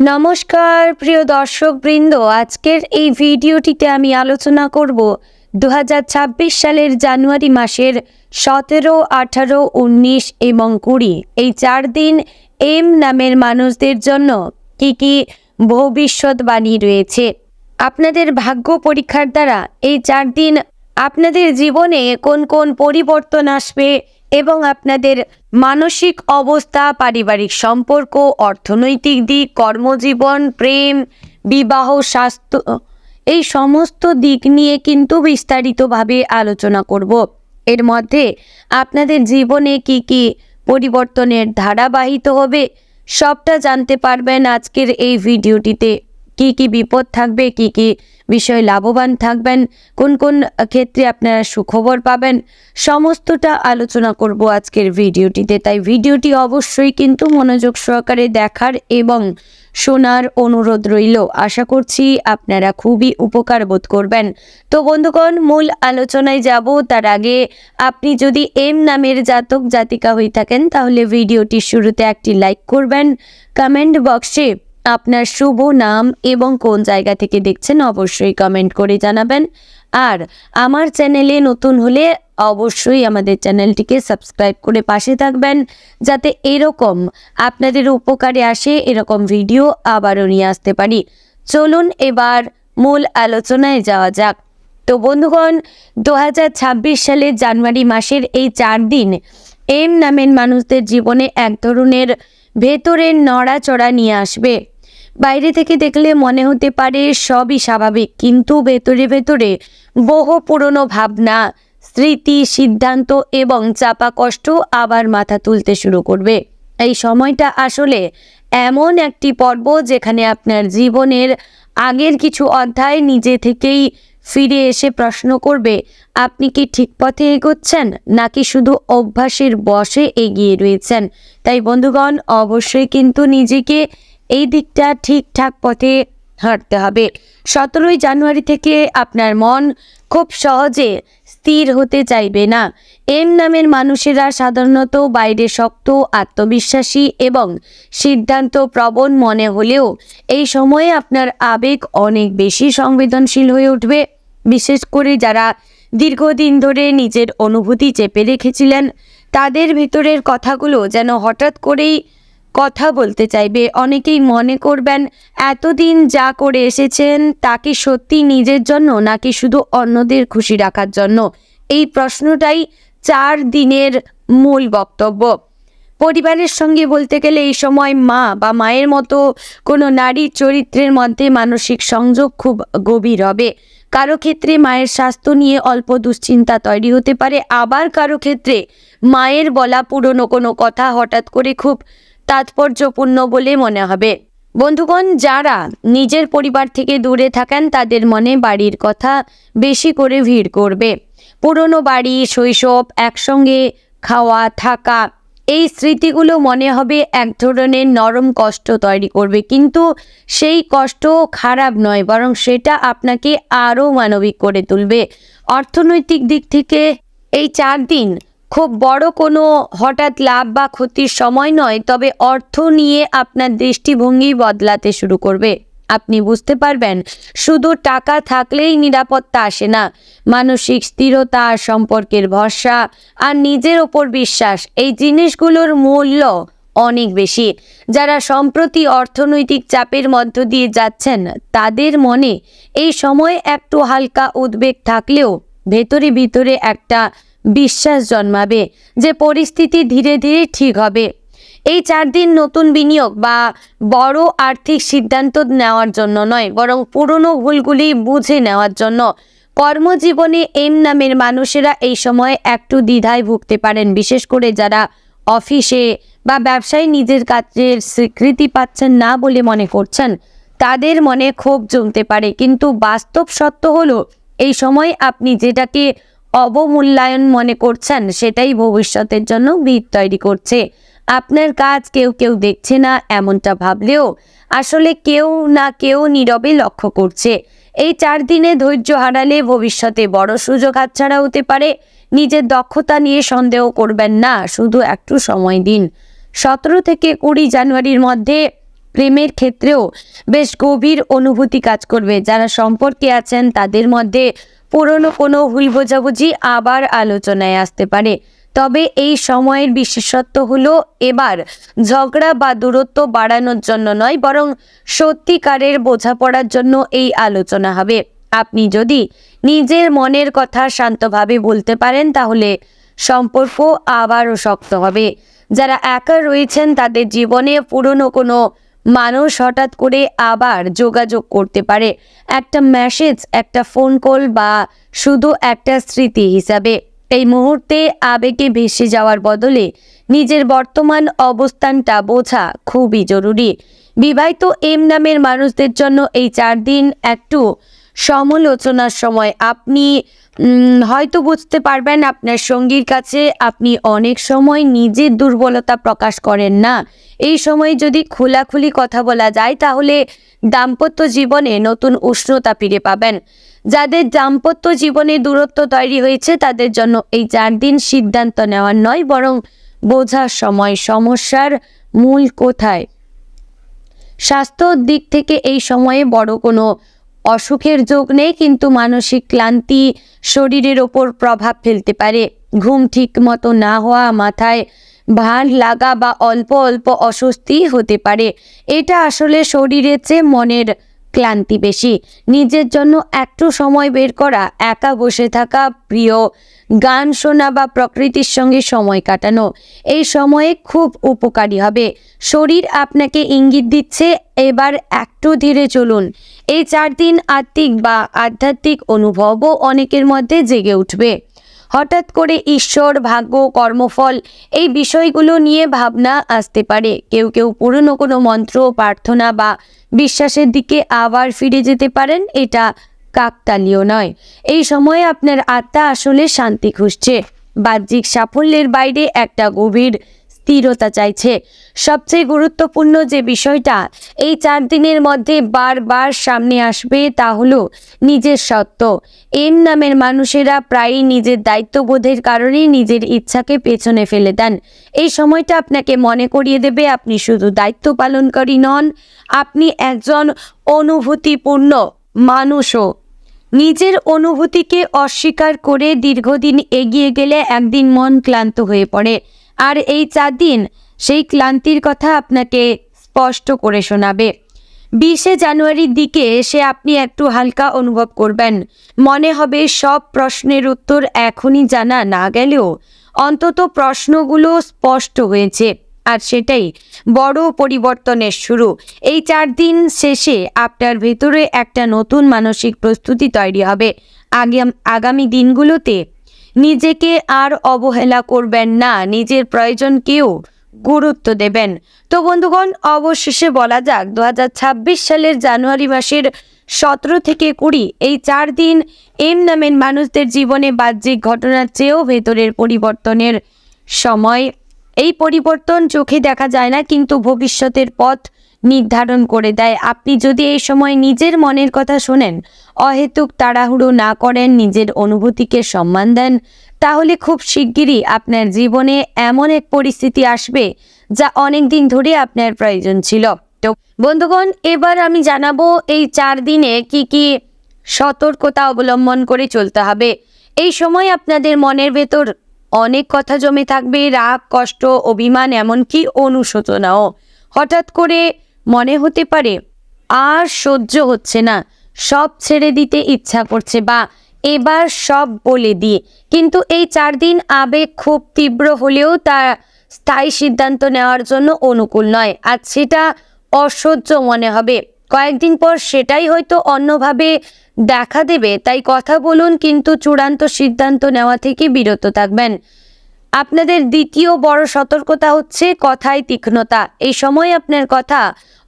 নমস্কার প্রিয় দর্শকবৃন্দ, আজকের এই ভিডিওটিতে আমি আলোচনা করব 2026 সালের জানুয়ারি মাসের 17, 18, 19 এবং 20 এই 4 দিন এম নামের মানুষদের জন্য কি কি ভবিষ্যৎবাণী রয়েছে। আপনাদের ভাগ্য পরীক্ষার দ্বারা এই 4 দিন আপনাদের জীবনে কোন কোন পরিবর্তন আসবে এবং আপনাদের মানসিক অবস্থা, পারিবারিক সম্পর্ক, অর্থনৈতিক দিক, কর্মজীবন, প্রেম, বিবাহ, স্বাস্থ্য এই সমস্ত দিক নিয়ে কিন্তু বিস্তারিতভাবে আলোচনা করব। এর মধ্যে আপনাদের জীবনে কি কি পরিবর্তনের ধারা বাহিত হবে সবটা জানতে পারবেন আজকের এই ভিডিওটিতে। কি কি বিপদ থাকবে, কি কি বিষয়ে লাভবান থাকবেন, কোন কোন ক্ষেত্রে আপনারা সুখবর পাবেন, সমস্তটা আলোচনা করব আজকের ভিডিওটিতে। তাই ভিডিওটি অবশ্যই কিন্তু মনোযোগ সহকারে দেখার এবং শোনার অনুরোধ রইল। আশা করছি আপনারা খুবই উপকার বোধ করবেন। তো বন্ধুগণ, মূল আলোচনায় যাব তার আগে আপনি যদি এম নামের জাতক জাতিকা হয়ে থাকেন তাহলে ভিডিওটির শুরুতে একটি লাইক করবেন। কমেন্ট বক্সে আপনার শুভ নাম এবং কোন জায়গা থেকে দেখছেন অবশ্যই কমেন্ট করে জানাবেন। আর আমার চ্যানেলে নতুন হলে অবশ্যই আমাদের চ্যানেলটিকে সাবস্ক্রাইব করে পাশে থাকবেন, যাতে এরকম আপনাদের উপকারে আসে এরকম ভিডিও আবারও নিয়ে আসতে পারি। চলুন এবার মূল আলোচনায় যাওয়া যাক। তো বন্ধুগণ, 2026 সালের জানুয়ারি মাসের এই 4 দিন এম নামের মানুষদের জীবনে এক ধরনের ভেতরের নড়াচড়া নিয়ে আসবে। বাইরে থেকে দেখলে মনে হতে পারে সবই স্বাভাবিক, কিন্তু ভেতরে ভেতরে বহু পুরনো ভাবনা, স্মৃতি, সিদ্ধান্ত এবং চাপা কষ্ট আবার মাথা তুলতে শুরু করবে। এই সময়টা আসলে এমন একটি পর্ব যেখানে আপনার জীবনের আগের কিছু অধ্যায় নিজে থেকেই ফিরে এসে প্রশ্ন করবে, আপনি কি ঠিক পথে এগোচ্ছেন নাকি শুধু অভ্যাসের বশে এগিয়ে রয়েছেন। তাই বন্ধুগণ, অবশ্যই কিন্তু নিজেকে এই দিকটা ঠিকঠাক পথে হাঁটতে হবে। 17 জানুয়ারি থেকে আপনার মন খুব সহজে স্থির হতে চাইবে না। এম নামের মানুষেরা সাধারণত বাইরে শক্ত, আত্মবিশ্বাসী এবং সিদ্ধান্ত প্রবণ মনে হলেও এই সময়ে আপনার আবেগ অনেক বেশি সংবেদনশীল হয়ে উঠবে। বিশেষ করে যারা দীর্ঘদিন ধরে নিজের অনুভূতি চেপে রেখেছিলেন, তাদের ভিতরের কথাগুলো যেন হঠাৎ করেই কথা বলতে চাইবে। অনেকেই মনে করবেন এতদিন যা করে এসেছেন তা কি সত্যি নিজের জন্য নাকি শুধু অন্যদের খুশি রাখার জন্য। এই প্রশ্নটাই 4 দিনের মূল বক্তব্য। পরিবারের সঙ্গে বলতে গেলে এই সময় মা বা মায়ের মতো কোনো নারীর চরিত্রের মধ্যে মানসিক সংযোগ খুব গভীর হবে। কারো ক্ষেত্রে মায়ের স্বাস্থ্য নিয়ে অল্প দুশ্চিন্তা তৈরি হতে পারে, আবার কারো ক্ষেত্রে মায়ের বলা পুরনো কোনো কথা হঠাৎ করে খুব তাৎপর্যপূর্ণ বলে মনে হবে। বন্ধুগণ, যারা নিজের পরিবার থেকে দূরে থাকেন তাদের মনে বাড়ির কথা বেশি করে ভিড় করবে। পুরনো বাড়ি, শৈশব, একসঙ্গে খাওয়া, থাকা, এই স্মৃতিগুলো মনে হবে এক ধরনের নরম কষ্ট তৈরি করবে, কিন্তু সেই কষ্ট খারাপ নয়, বরং সেটা আপনাকে আরও মানবিক করে তুলবে। অর্থনৈতিক দিক থেকে এই 4 দিন খুব বড় কোনো হঠাৎ লাভ বা ক্ষতির সময় নয়, তবে অর্থ নিয়ে আপনার দৃষ্টিভঙ্গি বদলাতে শুরু করবে। আপনি বুঝতে পারবেন শুধু টাকা থাকলেই নিরাপত্তা আসে না। মানসিক স্থিরতা, সম্পর্কের ভরসা আর নিজের ওপর বিশ্বাস, এই জিনিসগুলোর মূল্য অনেক বেশি। যারা সম্প্রতি অর্থনৈতিক চাপের মধ্য দিয়ে যাচ্ছেন তাদের মনে এই সময় একটু হালকা উদ্বেগ থাকলেও ভেতরে ভিতরে একটা বিশ্বাস জন্মাবে যে পরিস্থিতি ধীরে ধীরে ঠিক হবে। এই 4 দিন নতুন বিনিয়োগ বা বড় আর্থিক সিদ্ধান্ত নেওয়ার জন্য নয়, বরং পুরনো ভুলগুলি বুঝে নেওয়ার জন্য। কর্মজীবনে এম নামের মানুষেরা এই সময় একটু দ্বিধায় ভুগতে পারেন, বিশেষ করে যারা অফিসে বা ব্যবসায় নিজের কাজের স্বীকৃতি পাচ্ছেন না বলে মনে করছেন, তাদের মনে ক্ষোভ জমতে পারে। কিন্তু বাস্তব সত্য হলো এই সময় আপনি যেটাকে অবমূল্যায়ন মনে করছেন সেটাই ভবিষ্যতের জন্য ভিত তৈরি করছে। আপনার কাজ কেউ কেউ দেখছে না এমনটা ভাবলেও আসলে কেউ না কেউ নীরবে লক্ষ্য করছে। এই 4 দিনে ধৈর্য হারালে ভবিষ্যতে বড় সুযোগ হাতছাড়া হতে পারে। নিজের দক্ষতা নিয়ে সন্দেহ করবেন না, শুধু একটু সময় দিন। 17 থেকে 20 জানুয়ারির মধ্যে প্রেমের ক্ষেত্রেও বেশ গভীর অনুভূতি কাজ করবে। যারা সম্পর্কে আছেন তাদের মধ্যে পুরনো কোনো ভুল বোঝাবুঝি আবার আলোচনায় আসতে পারে। তবে এই সময়ের বিশেষত্ব হলো এবার ঝগড়া বা দূরত্ব বাড়ানোর জন্য নয়, বরং সত্যিকারের বোঝাপড়ার জন্য এই আলোচনা হবে। আপনি যদি নিজের মনের কথা শান্তভাবে বলতে পারেন তাহলে সম্পর্ক আবারও শক্ত হবে। যারা একা রয়েছেন তাদের জীবনে পুরনো কোনো মানুষ হঠাৎ করে আবার যোগাযোগ করতে পারে, একটা মেসেজ, একটা ফোন কল বা শুধু একটা স্মৃতি হিসাবে। এই মুহূর্তে আবেগে ভেসে যাওয়ার বদলে নিজের বর্তমান অবস্থানটা বোঝা খুবই জরুরি। বিবাহিত এম নামের মানুষদের জন্য এই 4 দিন একটু সমালোচনার সময়। আপনি হয়তো বুঝতে পারবেন আপনার সঙ্গীর কাছে আপনি অনেক সময় নিজের দুর্বলতা প্রকাশ করেন না। এই সময় যদি খোলাখুলি কথা বলা যায় তাহলে দাম্পত্য জীবনে নতুন উষ্ণতা ফিরে পাবেন। যাদের দাম্পত্য জীবনে দূরত্ব তৈরি হয়েছে তাদের জন্য এই 4 দিন সিদ্ধান্ত নেওয়ার নয়, বরং বোঝার সময় সমস্যার মূল কোথায়। স্বাস্থ্যর দিক থেকে এই সময়ে বড় কোনো অসুখের যোগ নেই, কিন্তু মানসিক ক্লান্তি শরীরের ওপর প্রভাব ফেলতে পারে। ঘুম ঠিক মতো না হওয়া, মাথায় ভার লাগা বা অল্প অল্প অস্বস্তি হতে পারে। এটা আসলে শরীরের চেয়ে মনের ক্লান্তি বেশি। নিজের জন্য একটু সময় বের করা, একা বসে থাকা, প্রিয় গান শোনা বা প্রকৃতির সঙ্গে সময় কাটানো এই সময়ে খুব উপকারী হবে। শরীর আপনাকে ইঙ্গিত দিচ্ছে এবার একটু ধীরে চলুন। এই 4 দিন আত্মিক বা আধ্যাত্মিক অনুভবও অনেকের মধ্যে জেগে উঠবে। হঠাৎ করে ঈশ্বর, ভাগ্য, কর্মফল এই বিষয়গুলো নিয়ে ভাবনা আসতে পারে। কেউ কেউ পুরনো কোনো মন্ত্র, প্রার্থনা বা বিশ্বাসের দিকে আবার ফিরে যেতে পারেন। এটা কাকতালীয় নয়। এই সময়ে আপনার আত্মা আসলে শান্তি খুঁজছে, বাহ্যিক সাফল্যের বাইরে একটা গভীর স্থিরতা চাইছে। সবচেয়ে গুরুত্বপূর্ণ যে বিষয়টা এই 4 দিনের মধ্যে বারবার সামনে আসবে তা হলো নিজের সত্য। এম নামের মানুষেরা প্রায়ই নিজের দায়িত্ববোধের কারণে নিজের ইচ্ছাকে পেছনে ফেলে দেন। এই সময়টা আপনাকে মনে করিয়ে দেবে আপনি শুধু দায়িত্ব পালনকারী নন, আপনি একজন অনুভূতিপূর্ণ মানুষও। নিজের অনুভূতিকে অস্বীকার করে দীর্ঘদিন এগিয়ে গেলে একদিন মন ক্লান্ত হয়ে পড়ে, আর এই 4 দিন সেই ক্লান্তির কথা আপনাকে স্পষ্ট করে শোনাবে। 20 জানুয়ারির দিকে এসে আপনি একটু হালকা অনুভব করবেন। মনে হবে সব প্রশ্নের উত্তর এখনই জানা না গেলেও অন্তত প্রশ্নগুলো স্পষ্ট হয়েছে, আর সেটাই বড় পরিবর্তনের শুরু। এই 4 দিন শেষে আপনার ভেতরে একটা নতুন মানসিক প্রস্তুতি তৈরি হবে। আগামী দিনগুলোতে নিজেকে আর অবহেলা করবেন না, নিজের প্রয়োজনকেও গুরুত্ব দেবেন। তো বন্ধুগণ, অবশেষে বলা যাক 2026 সালের জানুয়ারি মাসের 17 থেকে 20 এই 4 দিন এম নামের মানুষদের জীবনে বাহ্যিক ঘটনার চেয়েও ভেতরের পরিবর্তনের সময়। এই পরিবর্তন চোখে দেখা যায় না, কিন্তু ভবিষ্যতের পথ নির্ধারণ করে দেয়। আপনি যদি এই সময় নিজের মনের কথা শোনেন, অহেতুক তাড়াহুড়ো না করেন, নিজের অনুভূতিকে সম্মান দেন, তাহলে খুব শিগগিরই আপনার জীবনে এমন এক পরিস্থিতি আসবে যা অনেক দিন ধরে আপনার প্রয়োজন ছিল। তো বন্ধুগণ, এবার আমি জানাবো এই 4 দিনে কি কি সতর্কতা অবলম্বন করে চলতে হবে। এই সময় আপনাদের মনের ভেতর অনেক কথা জমে থাকবে, রাগ, কষ্ট, অভিমান, এমনকি অনুশোচনাও। হঠাৎ করে মনে হতে পারে আর সহ্য হচ্ছে না, সব ছেড়ে দিতে ইচ্ছা করছে বা এবার সব বলে দিয়ে। কিন্তু এই 4 দিন আবেগ খুব তীব্র হলেও তা স্থায়ী সিদ্ধান্ত নেওয়ার জন্য অনুকূল নয়। আর সেটা অসহ্য মনে হবে, কয়েকদিন পর সেটাই হয়তো অন্যভাবে দেখা দেবে। তাই কথা বলুন, কিন্তু চূড়ান্ত সিদ্ধান্ত নেওয়া থেকে বিরত থাকবেন। আপনাদের দ্বিতীয় বড় সতর্কতা হচ্ছে কথায় তীক্ষ্ণতা। এই সময় আপনার কথা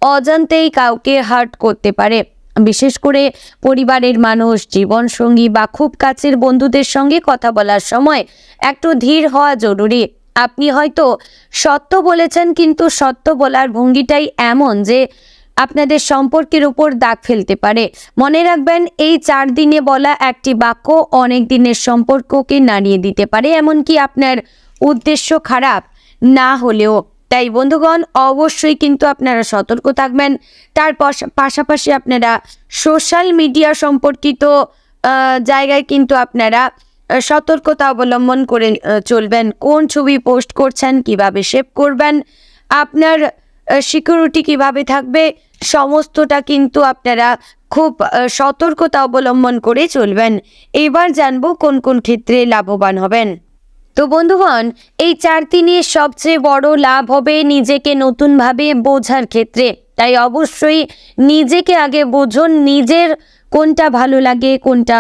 অজান্তেই কাউকে হার্ট করতে পারে, বিশেষ করে পরিবারের মানুষ, জীবনসঙ্গী বা খুব কাছের বন্ধুদের সঙ্গে কথা বলার সময় একটু ধীর হওয়া জরুরি। আপনি হয়তো সত্য বলেছেন, কিন্তু সত্য বলার ভঙ্গিটাই এমন যে আপনাদের সম্পর্কের উপর দাগ ফেলতে পারে। মনে রাখবেন, এই 4 দিনে বলা একটি বাক্য অনেক দিনের সম্পর্ককে নাড়িয়ে দিতে পারে, এমনকি আপনার উদ্দেশ্য খারাপ না হলেও। তাই বন্ধুগণ অবশ্যই কিন্তু আপনারা সতর্ক থাকবেন। তার পাশাপাশি আপনারা সোশ্যাল মিডিয়া সম্পর্কিত জায়গায় কিন্তু আপনারা সতর্কতা অবলম্বন করে চলবেন। কোন ছবি পোস্ট করছেন, কিভাবে সেভ করবেন, আপনার সিকিউরিটি কিভাবে থাকবে, সমস্তটা কিন্তু আপনারা খুব সতর্কতা অবলম্বন করে চলবেন। এবার জানবো কোন কোন ক্ষেত্রে লাভবান হবেন। তো বন্ধুগণ, এই 4 দিনে সবচেয়ে বড় লাভ হবে নিজেকে নতুনভাবে বোঝার ক্ষেত্রে। তাই অবশ্যই নিজেকে আগে বুঝুন, নিজের কোনটা ভালো লাগে কোনটা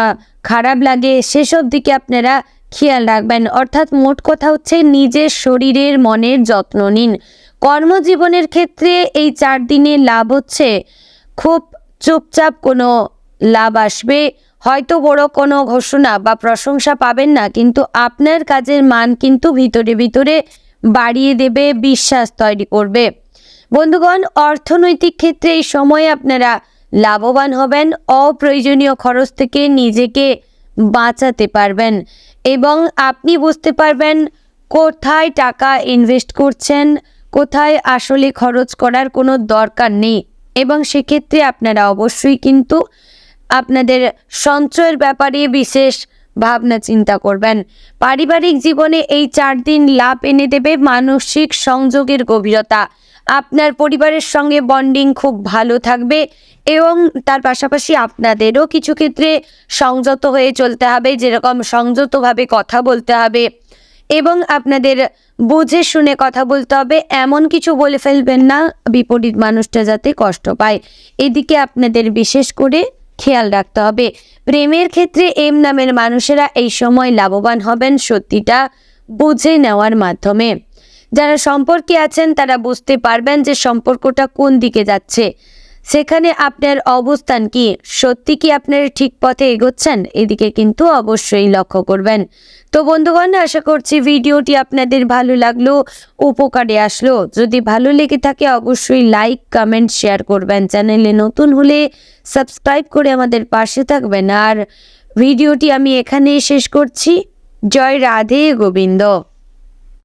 খারাপ লাগে সেসব দিকে আপনারা খেয়াল রাখবেন। অর্থাৎ মোট কথা হচ্ছে নিজের শরীরের মনের যত্ন নিন। কর্মজীবনের ক্ষেত্রে এই 4 দিনে লাভ হচ্ছে খুব চুপচাপ কোনো লাভ আসবে। হয়তো বড় কোনো ঘোষণা বা প্রশংসা পাবেন না, কিন্তু আপনার কাজের মান কিন্তু ভিতরে ভিতরে বাড়িয়ে দেবে, বিশ্বাস তৈরি করবে। বন্ধুগণ, অর্থনৈতিক ক্ষেত্রে এই সময়ে আপনারা লাভবান হবেন। অপ্রয়োজনীয় খরচ থেকে নিজেকে বাঁচাতে পারবেন এবং আপনি বুঝতে পারবেন কোথায় টাকা ইনভেস্ট করছেন, কোথায় আসলে খরচ করার কোনো দরকার নেই। এবং সেক্ষেত্রে আপনারা অবশ্যই কিন্তু আপনাদের সঞ্চয়ের ব্যাপারে বিশেষ ভাবনা চিন্তা করবেন। পারিবারিক জীবনে এই 4 দিন লাভ এনে দেবে মানসিক সংযোগের গভীরতা। আপনার পরিবারের সঙ্গে বন্ডিং খুব ভালো থাকবে এবং তার পাশাপাশি আপনাদেরও কিছু ক্ষেত্রে সংযত হয়ে চলতে হবে, যেরকম সংযতভাবে কথা বলতে হবে এবং আপনাদের বুঝে শুনে কথা বলতে হবে। এমন কিছু বলে ফেলবেন না বিপরীত মানুষটা যাতে কষ্ট পায়, এদিকে আপনাদের বিশেষ করে খেয়াল রাখতে হবে। প্রেমের ক্ষেত্রে এম নামের মানুষেরা এই সময় লাভবান হবেন সত্যিটা বুঝে নেওয়ার মাধ্যমে। যারা সম্পর্কে আছেন তারা বুঝতে পারবেন যে সম্পর্কটা কোন দিকে যাচ্ছে, সেখানে আপনার অবস্থান কি, সত্যি কি আপনারা ঠিক পথে এগোচ্ছেন, এদিকে কিন্তু অবশ্যই লক্ষ্য করবেন। তো বন্ধুগণ, আশা করছি ভিডিওটি আপনাদের ভালো লাগলো, উপকারে আসলো। যদি ভালো লেগে থাকে অবশ্যই লাইক কমেন্ট শেয়ার করবেন। চ্যানেলে নতুন হলে সাবস্ক্রাইব করে আমাদের পাশে থাকবেন। আর ভিডিওটি আমি এখানেই শেষ করছি। জয় রাধে গোবিন্দ।